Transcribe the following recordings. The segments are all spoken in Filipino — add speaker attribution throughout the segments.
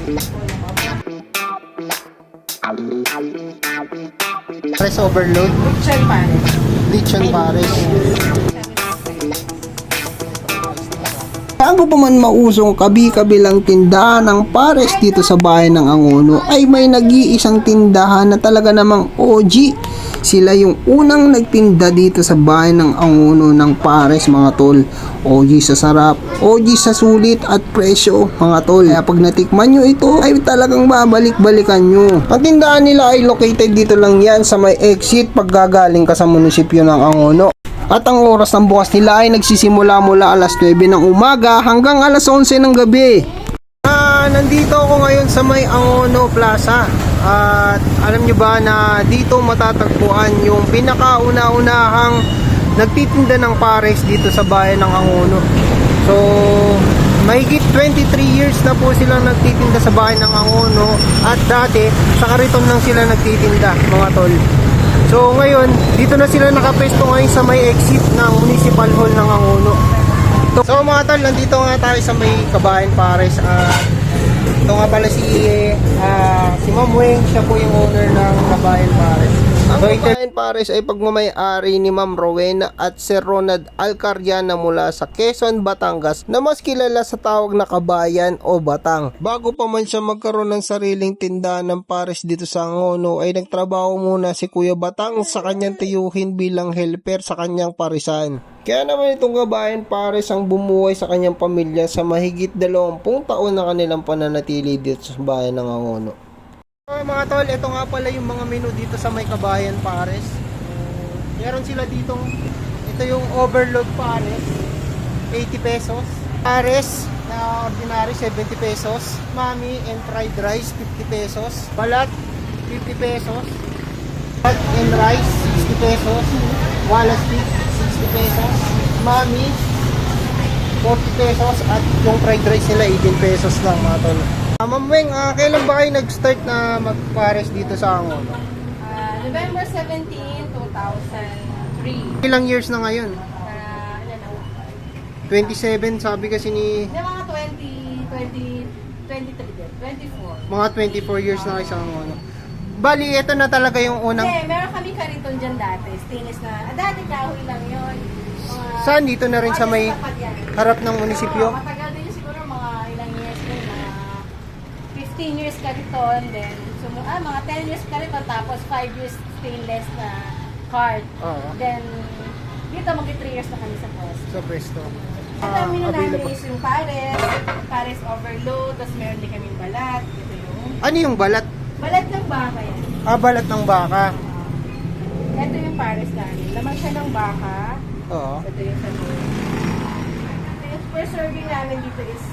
Speaker 1: Pares overload.
Speaker 2: Lechon pares.
Speaker 1: Lechon pares.
Speaker 3: Bago pa man mausong kabi-kabilang tindahan ng pares dito sa bayan ng Angono, ay may nag-iisang tindahan na talaga namang OG. Sila yung unang nagtinda dito sa bayan ng Angono ng pares, mga tol. OG sa sarap, OG sa sulit at presyo, mga tol. Kaya pag natikman nyo ito, ay talagang babalik-balikan nyo. Ang tindahan nila ay located dito lang yan sa may exit pag gagaling ka sa munisipyo ng Angono. At ang oras ng bukas nila ay nagsisimula mula alas 9 ng umaga hanggang alas 11 ng gabi. Nandito ako ngayon sa may Angono Plaza. At alam nyo ba na dito matatagpuan yung pinakauna-unahang nagtitinda ng pares dito sa bayan ng Angono. So, mahigit 23 years na po silang nagtitinda sa bayan ng Angono. At dati, sa Kariton lang sila nagtitinda, mga tol. So ngayon, dito na sila nakapesto ngayon sa may exit ng Municipal Hall ng Angono. So mga tol, nandito nga tayo sa may Kabayan Pares. Ito nga pala si Ma'am Weng, siya po yung owner ng Kabayan Pares. Ang Kabayan Pares ay pagmamay-ari ni Ma'am Rowena at Sir Ronald Alcariana mula sa Quezon, Batangas, na mas kilala sa tawag na Kabayan o Batang. Bago pa man siya magkaroon ng sariling tindahan ng pares dito sa Angono, ay nagtrabaho muna si Kuya Batang sa kanyang tiyuhin bilang helper sa kanyang parisan. Kaya naman itong Kabayan Pares ang bumuhay sa kanyang pamilya sa mahigit 20 taon na kanilang pananatili dito sa bayan ng Angono. So, mga tol, ito nga pala yung mga menu dito sa may Kabayan Pares. Meron sila ditong, ito yung overload pares, 80 pesos. Pares na ordinary, 70 pesos. Mami and fried rice, 50 pesos. Balat, 50 pesos. Balat and rice, 60 pesos. Wala stick, 60 pesos. Mami, 40 pesos. At yung fried rice nila, 18 pesos lang, mga tol. Ma'am Weng, kailan ba kayo nag-start na magpares dito sa Angono?
Speaker 2: November 17, 2003.
Speaker 1: Ilang years na ngayon?
Speaker 2: Ilan na?
Speaker 1: 27, sabi kasi ni...
Speaker 2: Mga 23 din. 24.
Speaker 1: Mga 24 years na kayo sa Angono. Bali, ito na talaga yung unang...
Speaker 2: Hindi, meron kami kariton dyan dati. Stainless na. Dati kahoy lang yun.
Speaker 1: Saan? Dito na rin sa may harap ng munisipyo?
Speaker 2: Matagal din yun siguro mga ilang years din. Mga 15 years kariton. Then, mga 10 years kariton. Tapos 5 years stainless na cart.
Speaker 1: Oo.
Speaker 2: Then, dito mag 3 years na kami sa post.
Speaker 1: Sa pwesto.
Speaker 2: Ang menu namin
Speaker 1: Available.
Speaker 2: is yung pares overload, tapos meron din kaming balat. Ito yung
Speaker 1: Ano yung balat?
Speaker 2: balat ng baka yan.
Speaker 1: Balat ng baka.
Speaker 2: Ito yung pares namin. Laman siya ng baka.
Speaker 1: Oo.
Speaker 2: Ito yung sabi. Yung per serving namin dito is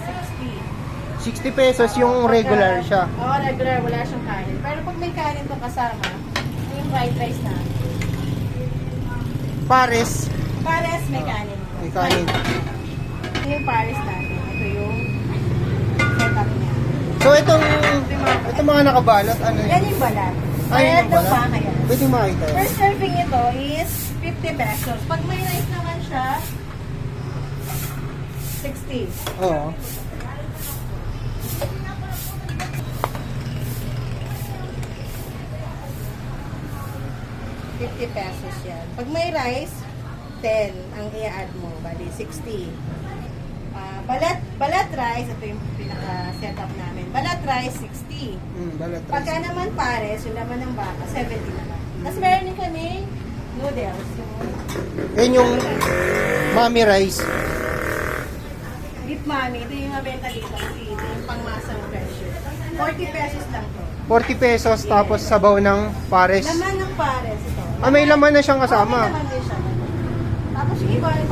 Speaker 2: 60.
Speaker 1: 60 pesos yung regular siya.
Speaker 2: Oo, regular. Wala siyang kanin. Pero pag may kanin itong kasama, yung fried rice na.
Speaker 1: Pares.
Speaker 2: Pares, may kanin.
Speaker 1: May kanin.
Speaker 2: Ito yung pares namin. Ito yung setup niya.
Speaker 1: So itong mga nakabalot, ano yun?
Speaker 2: Yan yung balat.
Speaker 1: Ay,
Speaker 2: Balat
Speaker 1: yung
Speaker 2: ng
Speaker 1: balat?
Speaker 2: baka yan.
Speaker 1: Pwede makita yun.
Speaker 2: Per serving ito is 50 pesos. Pag may rice naman siya, 60.
Speaker 1: Oo.
Speaker 2: ₱50 yan. Pag may rice, 10 ang i-add mo. Bali, 60. Balat rice, ito yung pinaka-setup namin. Balat rice, 60.
Speaker 1: Balat rice.
Speaker 2: Pagka naman pares, yung laman ng baka, 70 naman. Tapos meron din kami noodles.
Speaker 1: Yan yung mommy rice.
Speaker 2: Beef mami, ito yung mabenta dito kasi ito yung pangmasang presyo. 40 pesos lang to.
Speaker 1: 40 pesos tapos sabaw ng pares.
Speaker 2: Laman ng pares ito.
Speaker 1: May laman na siyang kasama.
Speaker 2: May laman din siya. Tapos yung iba yung